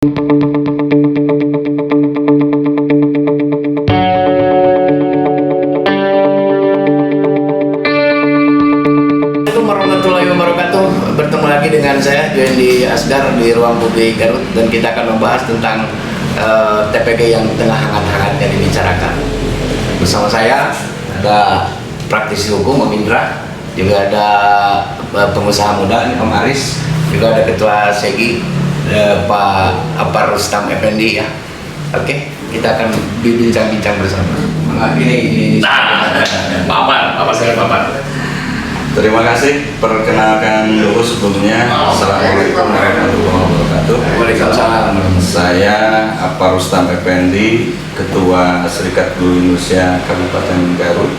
Warahmatullahi wabarakatuh. Bertemu lagi dengan saya Joendi Asgar di Ruang Publik Garut, dan kita akan membahas tentang TPG yang tengah hangat-hangatnya dibicarakan. Bersama saya ada praktisi hukum Om Indra, juga ada pengusaha muda Om Aris, juga ada Ketua Segi Pak Apar Rustam Effendi ya. Oke, kita akan bincang-bincang bersama. Ini Bapak saya Bapak. Terima kasih. Perkenalkan dulu sebelumnya. Assalamualaikum warahmatullahi wabarakatuh. Waalaikumsalam. Saya Apar Rustam Effendi, Ketua Serikat Buruh Indonesia Kabupaten Garut,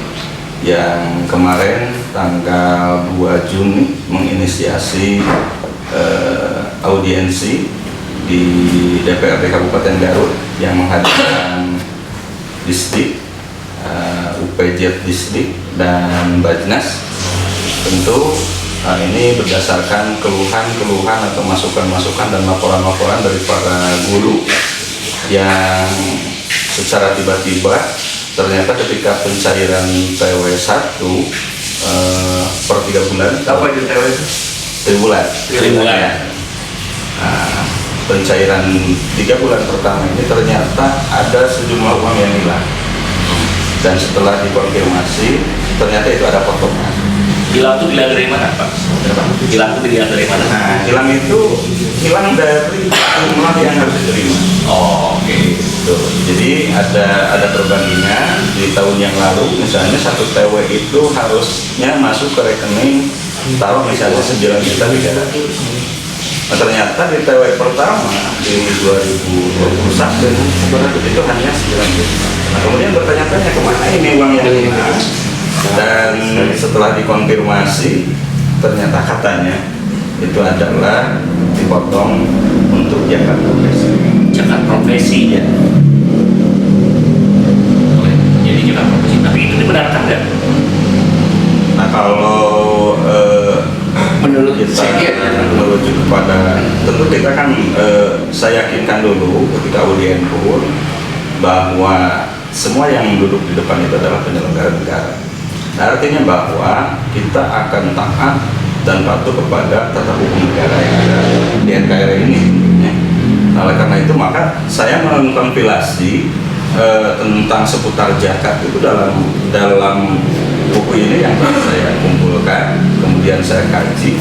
yang kemarin tanggal 2 Juni menginisiasi audiensi di DPRD Kabupaten Garut yang menghadirkan Disdik, UPJ Disdik dan Bajnas. Tentu ini berdasarkan keluhan-keluhan atau masukan-masukan dan laporan-laporan dari para guru yang secara tiba-tiba ternyata ketika pencairan TW1 per 3 bulan. Apa itu TW? 3 bulan. Pencairan 3 bulan pertama ini ternyata ada sejumlah uang yang hilang, dan setelah dikonfirmasi ternyata itu ada potongan. Hilang itu dilihat dari mana, Pak? Hilang itu dilihat dari mana? Nah, hilang itu hilang dari jumlah yang harus diterima. Oh, oke. Tuh, jadi ada perbandingan di tahun yang lalu, misalnya 1 TW itu harusnya masuk ke rekening taruh misalnya 9.300.000. Nah, ternyata di TW pertama di 2021 itu hanya 9 juta. Nah, kemudian bertanya-tanya kemana ini uang yang hilang, dan setelah dikonfirmasi ternyata katanya itu adalah dipotong untuk zakat profesi. Zakat profesi ya. Jadi zakat profesi, tapi itu dibenarkan nggak? Nah, kalau Menurut kita Segi merujuk kepada, tentu kita kan saya yakinkan dulu ketika audien pun bahwa semua yang duduk di depan itu adalah penyelenggara negara. Nah, artinya bahwa kita akan taat dan patuh kepada tata hukum negara yang ada di NKRI ini. Nah, oleh karena itu maka saya mengkompilasi tentang seputar zakat itu dalam buku ini yang saya kumpulkan, kemudian saya kaji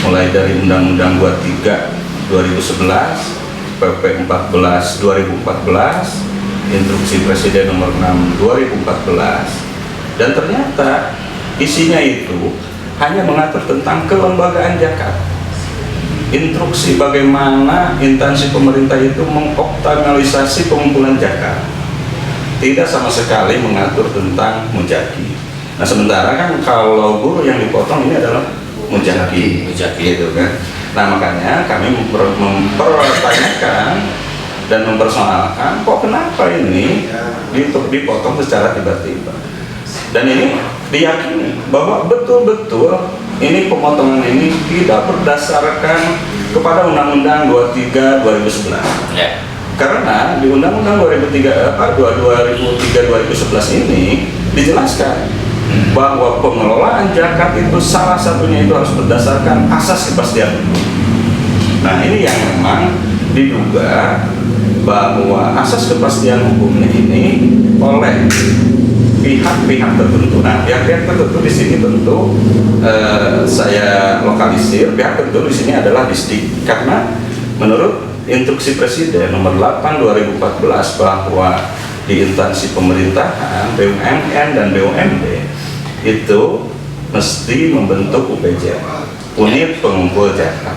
mulai dari Undang-Undang 23 2011, PP 14 2014, Instruksi Presiden Nomor 6 2014. Dan ternyata isinya itu hanya mengatur tentang kelembagaan zakat. Instruksi bagaimana instansi pemerintah itu mengoptimalisasi pengumpulan zakat. Tidak sama sekali mengatur tentang mujaki. Nah, sementara kan kalau guru yang dipotong ini adalah mujaki, gitu kan. Nah, makanya kami mempertanyakan dan mempersoalkan kok kenapa ini dipotong secara tiba-tiba. Dan ini diyakini bahwa betul-betul ini pemotongan ini tidak berdasarkan kepada Undang-Undang 23 2011. Ya. Karena di Undang-Undang 2003-2011 ini dijelaskan bahwa pengelolaan zakat itu salah satunya itu harus berdasarkan asas kepastian hukum. Nah, ini yang memang diduga bahwa asas kepastian hukumnya ini oleh pihak-pihak tertentu. Nah, pihak-pihak tertentu di sini tentu saya lokalisir. Pihak tertentu di sini adalah Disdik, karena menurut Instruksi Presiden Nomor 8 2014 bahwa di instansi pemerintahan BUMN dan BUMD itu mesti membentuk UPJ, unit pengumpul zakat.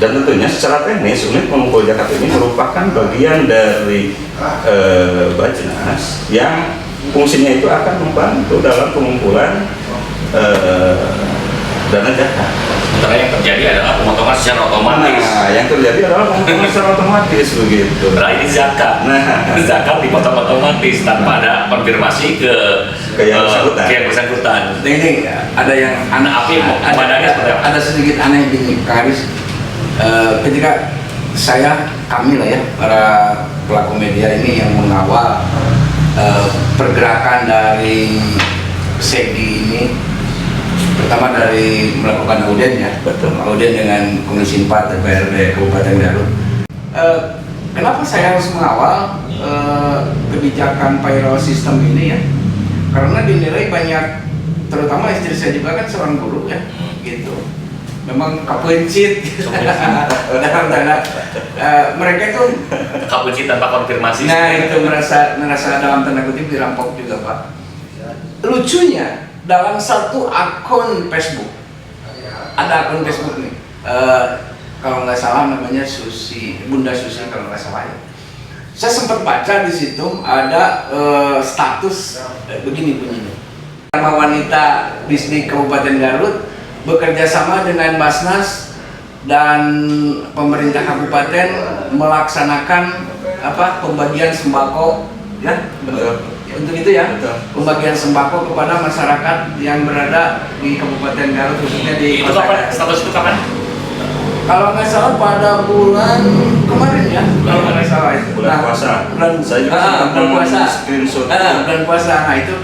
Dan tentunya secara teknis unit pengumpul zakat ini merupakan bagian dari Bajnas yang fungsinya itu akan membantu dalam pengumpulan dana zakat. Sementara yang terjadi adalah pemotongan secara otomatis. Nah, yang terjadi adalah pemotongan secara otomatis begitu. Nah, ini zakat. Zakat dipotong otomatis tanpa ada konfirmasi ke yang bersangkutan. ini ada yang Pemandangannya seperti apa? ada sedikit aneh di Kak Haris. Ketika saya kami lah ya, para pelaku media ini yang mengawal pergerakan dari SEGI ini, pertama dari melakukan audien ya, audien dengan Komisi 4 DPRD Kabupaten Garut. Kenapa saya harus mengawal kebijakan payroll system ini ya? Karena dinilai banyak, terutama istri saya juga kan seorang guru ya, gitu. Memang kapuncit dalam tanda mereka itu kapuncit tanpa konfirmasi. Nah itu merasa dalam tanda kutip dirampok juga Pak. Lucunya dalam satu akun Facebook, ada akun Facebook nih, kalau nggak salah namanya Bunda Susi kalau nggak salah ya. Saya sempat baca di situ ada status begini bunyinya. Nama wanita di Kabupaten Garut bekerja sama dengan Basnas dan pemerintah kabupaten melaksanakan pembagian sembako ya. Untuk itu ya, pembagian sembako kepada masyarakat yang berada di Kabupaten Garut, khususnya di itu kapan? Status itu kapan? Kalau nggak salah pada bulan kemarin ya, kalau nggak salah itu. Bulan puasa. Bulan puasa. Screenshot. Bulan puasa. Nah itu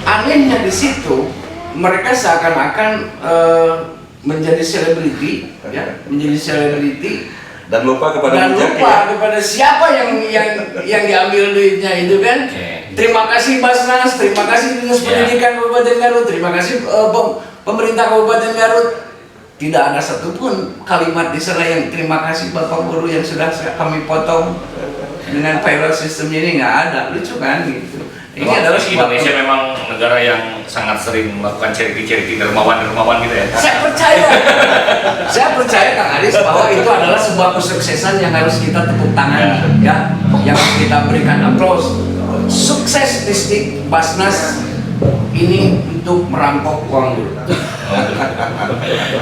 anehnya di situ mereka seakan-akan menjadi selebriti, ya, menjadi selebriti. Dan lupa kepada dan pajak, lupa ya? kepada siapa yang diambil duitnya itu kan. Terima kasih Basnas, terima kasih Dinas Pendidikan Kabupaten Garut, terima kasih pemerintah Kabupaten Garut. Tidak ada satupun kalimat di sana yang terima kasih Bapak Guru yang sudah kami potong dengan payroll system ini, nggak ada. Lucu kan gitu. Ini adalah Indonesia memang negara yang sangat sering melakukan charity dermawan gitu ya. Saya percaya Kang Aris bahwa itu adalah sebuah kesuksesan yang harus kita tepuk tangan ya, yang harus kita berikan aplaus. Sukses Distrik Basnas ini untuk merampok uang guru.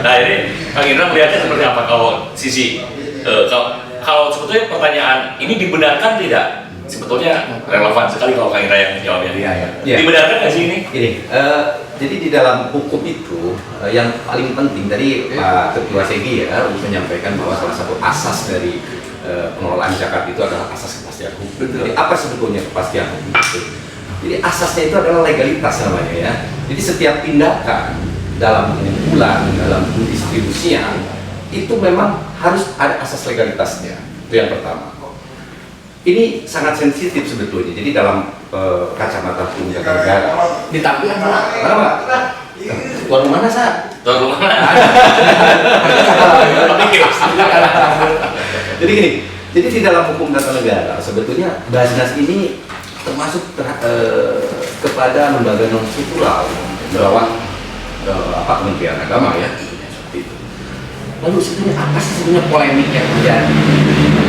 Nah ini Kang Indra melihatnya seperti apa kalau sisi kalau sebetulnya pertanyaan ini dibenarkan tidak? Sebetulnya relevan sekali kalau Kang Indra yang menjawabnya. Iya. Dibenarkan nggak sih ini? Gini, jadi di dalam hukum itu yang paling penting tadi Pak Ketua SEGI ya menyampaikan bahwa salah satu asas dari pengelolaan zakat itu adalah asas kepastian hukum. Jadi apa sebetulnya kepastian hukum itu? Jadi asasnya itu adalah legalitas namanya ya. Jadi setiap tindakan dalam pengumpulan, dalam pendistribusian itu memang harus ada asas legalitasnya. Itu yang pertama. Ini sangat sensitif sebetulnya. Jadi dalam kacamata hukum tata negara. Ditambah Kenapa? Tuan rumah mana Sa? Tuan rumah mana? Jadi gini, jadi di dalam hukum tata negara sebetulnya Basnas ini termasuk kepada lembaga non struktural bawah Kementerian Agama ya. Seperti itu. Lalu sebetulnya apa sih sebenarnya polemik yang terjadi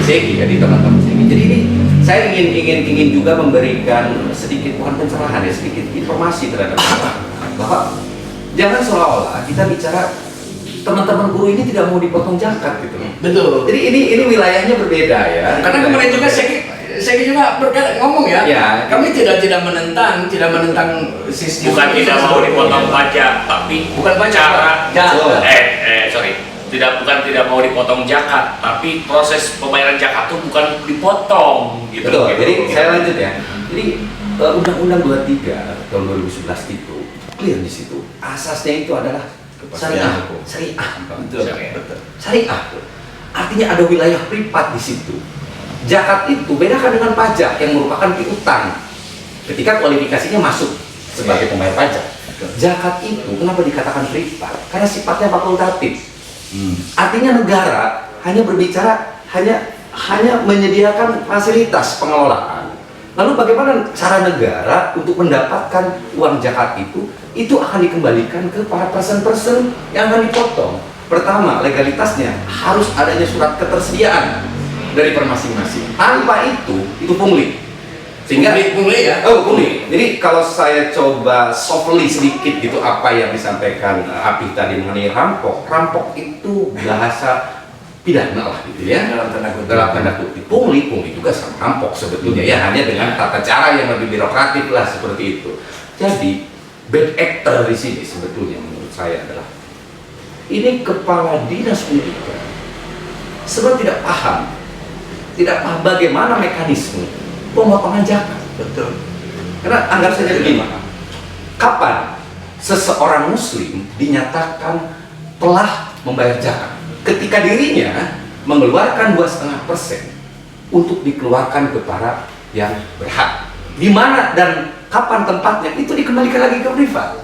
SEGI ya di teman-teman SEGI? Jadi ini saya ingin juga memberikan sedikit, bukan pencerahan ya, sedikit informasi terhadap masyarakat bahwa jangan seolah-olah kita bicara teman-teman guru ini tidak mau dipotong zakat gitu. betul. Jadi ini wilayahnya berbeda ya. Karena kemarin juga saya juga ngomong ya, kami tidak menentang sistem. Bukan tidak mau dipotong pajak, tapi Bukan pajak, bukan tidak mau dipotong zakat, tapi proses pembayaran zakat itu bukan dipotong gitu. Betul. Gitu. Jadi saya lanjut ya. Jadi Undang-Undang 23 tahun 2011 itu clear di situ. Asasnya itu adalah syariah. Betul. Syariah. Artinya ada wilayah privat di situ. Zakat itu bedakan dengan pajak yang merupakan piutang. Ketika kualifikasinya masuk sebagai pembayar pajak. Zakat itu kenapa dikatakan privat? Karena sifatnya fakultatif. Artinya negara hanya berbicara hanya menyediakan fasilitas pengelolaan. Lalu bagaimana cara negara untuk mendapatkan uang zakat itu akan dikembalikan ke para person-person yang akan dipotong. Pertama, legalitasnya harus adanya surat ketersediaan dari per masing-masing. Tanpa itu pungli. Sehingga pungli ya. Pungli. Jadi kalau saya coba softly sedikit gitu apa yang disampaikan Apih tadi mengenai rampok. Rampok itu bahasa pidana lah gitu ya. Dalam tanda kutip. Pungli juga sama rampok sebetulnya ya, hanya dengan tata cara yang lebih birokratif lah seperti itu. Jadi bad actor di sini sebetulnya menurut saya adalah ini kepala dinas pendidikan sebenarnya tidak paham tidak paham bagaimana mekanisme pemotongan zakat. Betul. Karena anggap saja begini, kapan seseorang muslim dinyatakan telah membayar zakat? Ketika dirinya mengeluarkan 2,5% untuk dikeluarkan kepada yang berhak. Di mana dan kapan tempatnya itu dikembalikan lagi ke privat.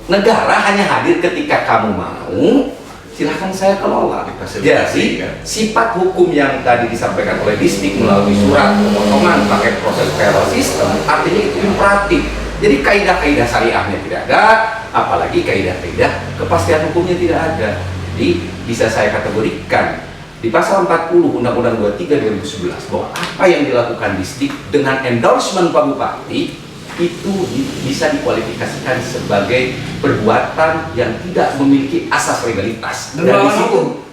Negara hanya hadir ketika kamu mau, silahkan saya kelola. Jadi sifat hukum yang tadi disampaikan oleh Distrik melalui surat pemotongan pakai proses federal system, artinya itu imperatif. Jadi kaidah-kaidah syariahnya tidak ada, apalagi kaidah-kaidah kepastian hukumnya tidak ada. Jadi bisa saya kategorikan di pasal 40 Undang-Undang 23 2011 bahwa apa yang dilakukan Distrik dengan endorsement Pak Bupati itu bisa dikualifikasikan sebagai perbuatan yang tidak memiliki asas legalitas. Dan di situ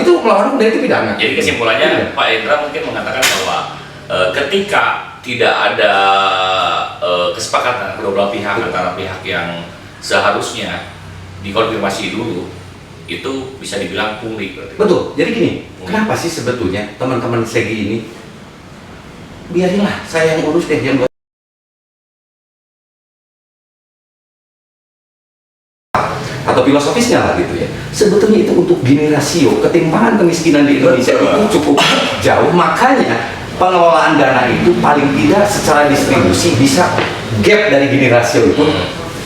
itu melawan hukum dan itu pidana. Jadi kesimpulannya Pak Indra mungkin mengatakan bahwa ketika tidak ada kesepakatan kedua belah pihak antara pihak yang seharusnya dikonfirmasi dulu, itu bisa dibilang pungli. Betul. Jadi gini, kenapa sih sebetulnya teman-teman segi ini biarinlah saya yang urus deh yang atau filosofisnya lah gitu ya. Sebetulnya itu untuk gini rasio ketimpangan kemiskinan di Indonesia itu cukup jauh, makanya pengelolaan dana itu paling tidak secara distribusi bisa gap dari gini rasio itu.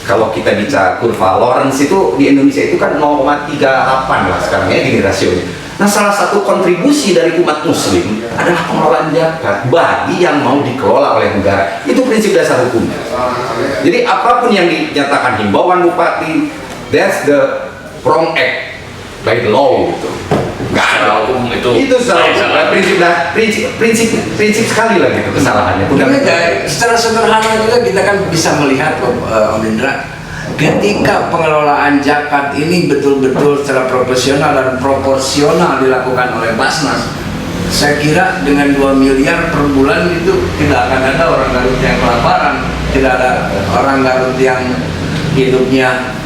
Kalau kita bicara kurva Lawrence itu di Indonesia itu kan 0,38 lah sekarang ya gini rasionya. Nah, salah satu kontribusi dari umat muslim adalah pengelolaan zakat bagi yang mau dikelola oleh negara. Itu prinsip dasar hukumnya. Jadi apapun yang dinyatakan himbauan bupati, that's the wrong act by the law gitu. Nggak ada hukum itu salah. Prinsip sekali lah gitu kesalahannya. Secara sederhana juga kita kan bisa melihat Om Indra, ketika pengelolaan zakat ini betul-betul secara profesional dan proporsional dilakukan oleh Basnas, saya kira dengan 2 miliar per bulan itu tidak akan ada orang Garut yang kelaparan, tidak ada orang Garut yang hidupnya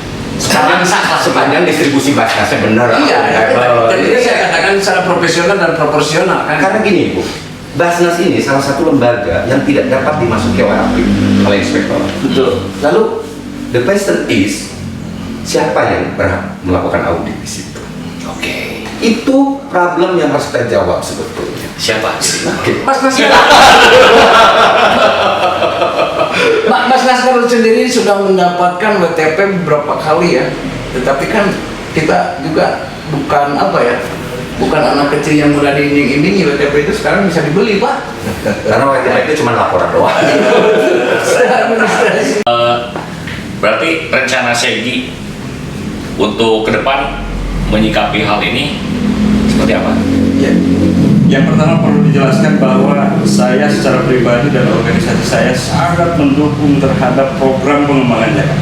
sepanjang distribusi Basnasnya benar. Iya, jadi saya katakan secara profesional dan proporsional kan. Karena gini Bu, Basnas ini salah satu lembaga yang tidak dapat dimasuki oleh inspektor. Betul. Lalu the question is, siapa yang berhak melakukan audit di situ? Oke. Itu problem yang harus kita jawab sebetulnya. Siapa? Basnas Garut sendiri sudah mendapatkan WTP beberapa kali ya, tetapi kan kita juga bukan bukan anak kecil yang mudah diiming-imingi. WTP itu sekarang bisa dibeli Pak. Karena WTP itu cuma laporan doang. Berarti rencana Segi untuk ke depan menyikapi hal ini seperti apa? Ya. Yang pertama perlu dijelaskan bahwa saya secara pribadi dan organisasi saya sangat mendukung terhadap program pengembangan zakat.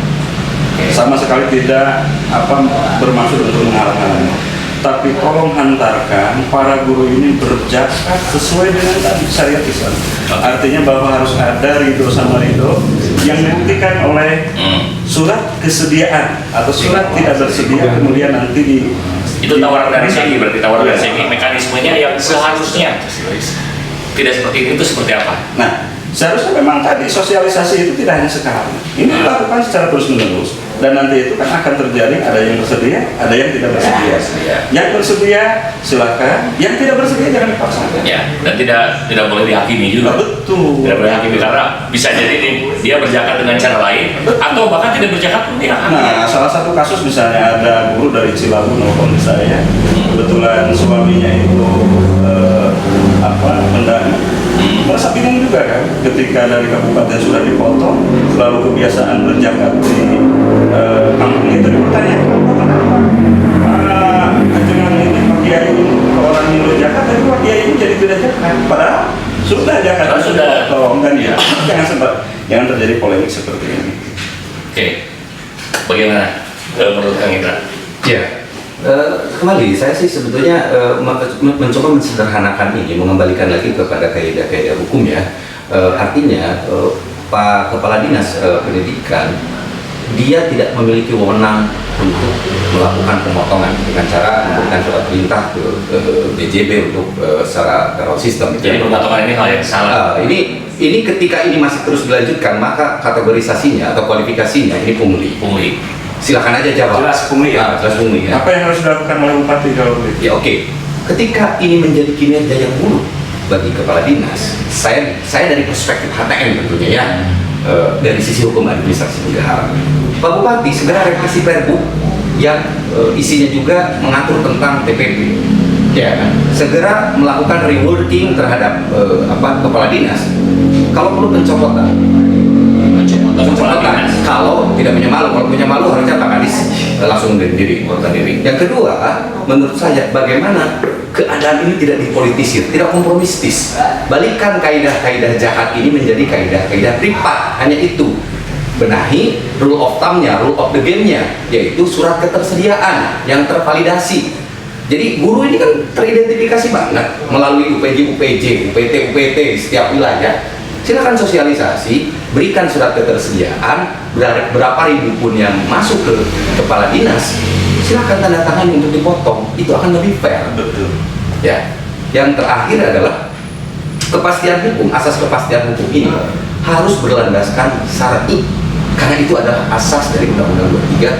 Sama sekali tidak bermaksud untuk menghalang-halangi. Tapi tolong hantarkan para guru ini berzakat sesuai dengan tadi syariat Islam. Artinya bahwa harus ada ridho sama ridho yang dibuktikan oleh surat kesediaan atau surat tidak bersedia kemudian nanti itu tawaran dari Segi, berarti tawaran dari Segi mekanismenya yang seharusnya tidak seperti itu seperti apa? Nah, seharusnya memang tadi sosialisasi itu tidak hanya sekarang. Ini dilakukan secara terus-menerus dan nanti itu kan akan terjadi ada yang bersedia, ada yang tidak bersedia. Yang bersedia silakan, yang tidak bersedia jangan dipaksakan. Ya, dan tidak boleh dihakimi juga. Betul. Tidak boleh dihakimi karena bisa jadi dia berzakat dengan cara lain atau bahkan tidak berzakat pun dihakimi. Nah, salah satu kasus misalnya ada guru dari Cilabu nelfon saya, kebetulan suaminya itu pendana. Merasa bingung juga kan, ketika dari kabupaten sudah dipotong, lalu kebiasaan berzakat di kampung itu dipertanyakan, kenapa? Dengan ini Pak Kiai orang yang berzakat, tapi Pak Kiai ini jadi tidak zakat. Padahal sudah zakat, sudah tolong kan ya. Jangan terjadi polemik seperti ini. Oke, bagaimana menurut Kang Indra? Ya. Kembali, saya sih sebetulnya mencoba mensederhanakan ini, mengembalikan lagi kepada kaidah-kaidah hukum ya. Artinya Pak Kepala Dinas Pendidikan dia tidak memiliki wewenang untuk melakukan pemotongan dengan cara memberikan surat perintah ke BJB untuk secara federal system. Jadi pemotongan ini hal yang salah. Ini ketika ini masih terus dilanjutkan, maka kategorisasinya atau kualifikasinya ini pungli. Pungli. Silakan aja jawab. Jelas pungli ya? Jelas pungli ya. Apa yang harus dilakukan oleh bupati kalau begitu? Ya oke. Ketika ini menjadi kinerja yang buruk bagi kepala dinas, saya dari perspektif HTM tentunya ya, dari sisi hukum administrasi negara, Pak Bupati segera revisi Perbu yang isinya juga mengatur tentang TPP. Ya kan? Segera melakukan reworking terhadap kepala dinas. Kalau perlu pencopotan. Pencopotan. Kalau tidak punya malu, kalau punya malu harusnya Pak Kadis langsung mengundurkan diri. Yang kedua, menurut saya bagaimana keadaan ini tidak dipolitisir, tidak kompromistis. Balikan kaidah-kaidah jahat ini menjadi kaidah-kaidah privat. Hanya itu. Benahi rule of thumb-nya, rule of the game-nya, yaitu surat ketersediaan yang tervalidasi. Jadi guru ini kan teridentifikasi banget melalui UPJ, UPT di setiap wilayah. Silakan sosialisasi, berikan surat ketersediaan, berapa ribu pun yang masuk ke kepala dinas, silakan tanda tangan untuk dipotong, itu akan lebih fair. Betul. Ya. Yang terakhir adalah kepastian hukum, asas kepastian hukum ini harus berlandaskan syar'i, karena itu adalah asas dari Undang-Undang 23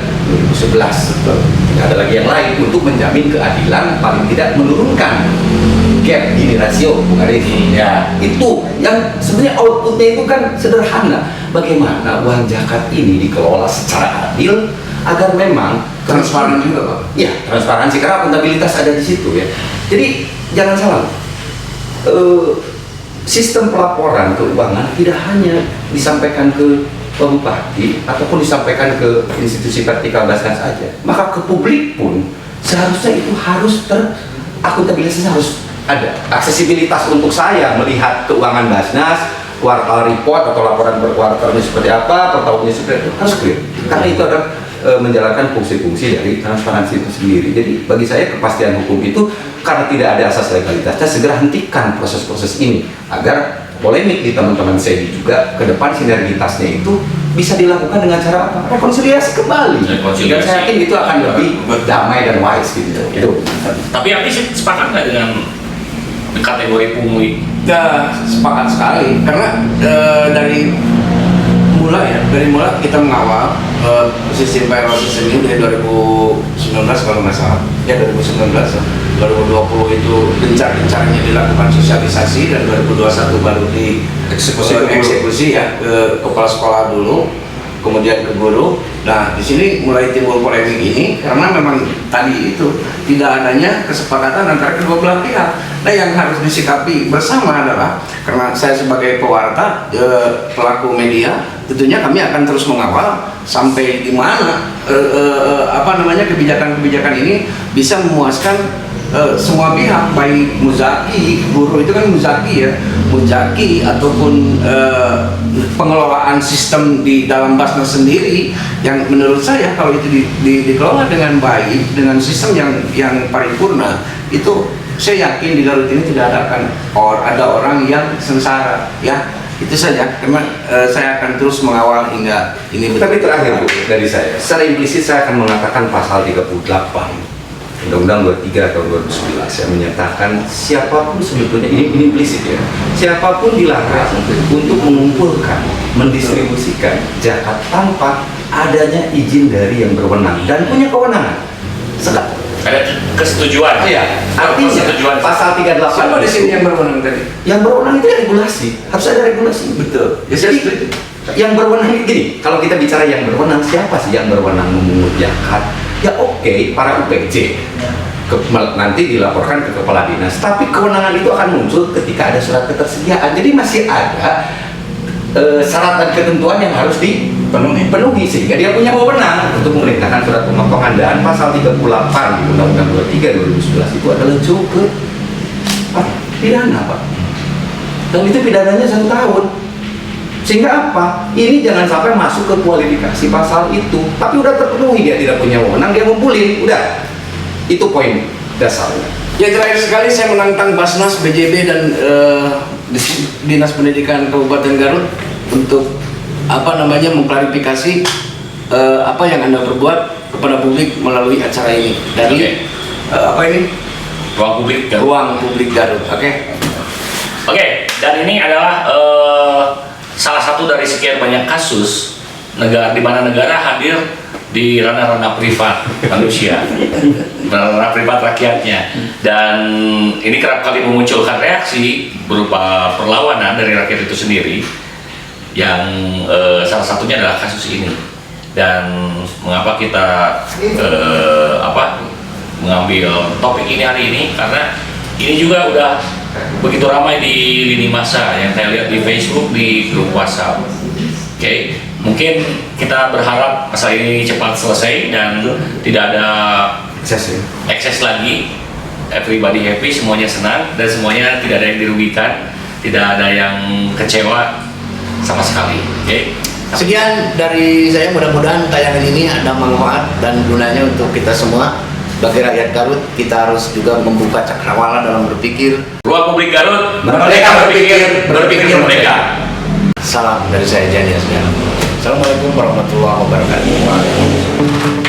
2011. Tidak ada lagi yang lain untuk menjamin keadilan, paling tidak menurunkan gap gini rasio, bukan ini. Ya, itu yang sebenarnya outputnya itu kan sederhana. Bagaimana uang zakat ini dikelola secara adil agar memang Transparan juga, Pak. Ya, transparansi karena akuntabilitas ada di situ ya. Jadi jangan salah. Sistem pelaporan keuangan tidak hanya disampaikan ke Bupati ataupun disampaikan ke institusi vertikal Basnas saja, maka ke publik pun seharusnya itu harus akuntabilitasnya harus ada. Aksesibilitas untuk saya melihat keuangan Basnas, kuartal report atau laporan per kuartalnya seperti apa, per tahunnya seperti apa, harus clear. Karena itu adalah menjalankan fungsi-fungsi dari transparansi itu sendiri. Jadi bagi saya kepastian hukum itu karena tidak ada asas legalitasnya, segera hentikan proses-proses ini agar polemik di teman-teman saya juga ke depan sinergitasnya itu bisa dilakukan dengan cara apa? Rekonsiliasi kembali. Dan saya yakin itu akan lebih damai dan wise gitu. Itu. Tapi Abdi sepakat nggak dengan kategori pungli? Ya, sepakat sekali karena dari mula kita mengawal sistem payroll system ini dari 2019 kalau nggak salah, ya 2019, 2020 itu gencar-gencarnya dilakukan sosialisasi dan 2021 baru eksekusi ya ke kepala sekolah dulu, kemudian ke guru. Nah, di sini mulai timbul polemik ini karena memang tadi itu tidak adanya kesepakatan antara kedua belah pihak. Nah, yang harus disikapi bersama adalah karena saya sebagai pewarta, pelaku media, tentunya kami akan terus mengawal sampai di mana kebijakan-kebijakan ini bisa memuaskan semua pihak, baik muzaki, guru itu kan muzaki ya, muzaki ataupun pengelolaan sistem di dalam Basnas sendiri yang menurut saya kalau itu dikelola dengan baik dengan sistem yang paripurna, itu saya yakin di Garut ini tidak ada orang yang sengsara ya. Itu saja, karena saya akan terus mengawal hingga ini. Tapi terakhir Bu, dari saya, secara implisit saya akan mengatakan pasal 38 Undang-Undang 23 tahun 2011 yang menyatakan siapapun sebetulnya, ini implisit ya, siapapun dilarang untuk mengumpulkan, mendistribusikan zakat tanpa adanya izin dari yang berwenang dan punya kewenangan. Ada kesetujuan. Iya, artinya pasal 38. Siapa di sini yang berwenang tadi? Yang berwenang itu regulasi, harus ada regulasi. Betul. Ya, Jadi yang berwenang itu gini, kalau kita bicara yang berwenang, siapa sih yang berwenang memungut zakat? Ya oke, para UPJ nanti dilaporkan ke kepala dinas, tapi kewenangan itu akan muncul ketika ada surat ketersediaan. Jadi masih ada syarat dan ketentuan yang harus dipenuhi sehingga dia punya wewenang untuk memerintahkan surat pemotongan. Dan pasal 38 di Undang-Undang 23 2011 itu adalah cukup pidana Pak, dan itu pidananya 1 tahun. Sehingga apa? Ini jangan sampai masuk ke kualifikasi pasal itu, tapi udah terpenuhi, dia tidak punya wewenang, dia ngumpulin, udah. Itu poin dasarnya. Ya, terakhir sekali saya menantang Basnas, BJB dan Dinas Pendidikan Kabupaten Garut untuk mengklarifikasi apa yang Anda perbuat kepada publik melalui acara ini dari Oke. apa ini? Ruang publik Garut. Ruang Publik Garut. Oke. Oke, dan ini adalah salah satu dari sekian banyak kasus negara di mana negara hadir di ranah-ranah privat manusia, ranah privat rakyatnya, dan ini kerap kali memunculkan reaksi berupa perlawanan dari rakyat itu sendiri, yang salah satunya adalah kasus ini. Dan mengapa kita mengambil topik ini hari ini, karena ini juga udah begitu ramai di lini masa yang saya lihat di Facebook, di grup WhatsApp. Oke, mungkin kita berharap masalah ini cepat selesai dan tidak ada ekses lagi. Everybody happy, semuanya senang dan semuanya tidak ada yang dirugikan, tidak ada yang kecewa sama sekali. Oke. Sekian dari saya, mudah-mudahan tayangan ini ada manfaat dan gunanya untuk kita semua. Bagi rakyat Garut, kita harus juga membuka cakrawala dalam berpikir. Ruang Publik Garut, Merdeka berpikir, berpikir merdeka. Salam dari saya, Jani Asgar. Assalamualaikum warahmatullahi wabarakatuh.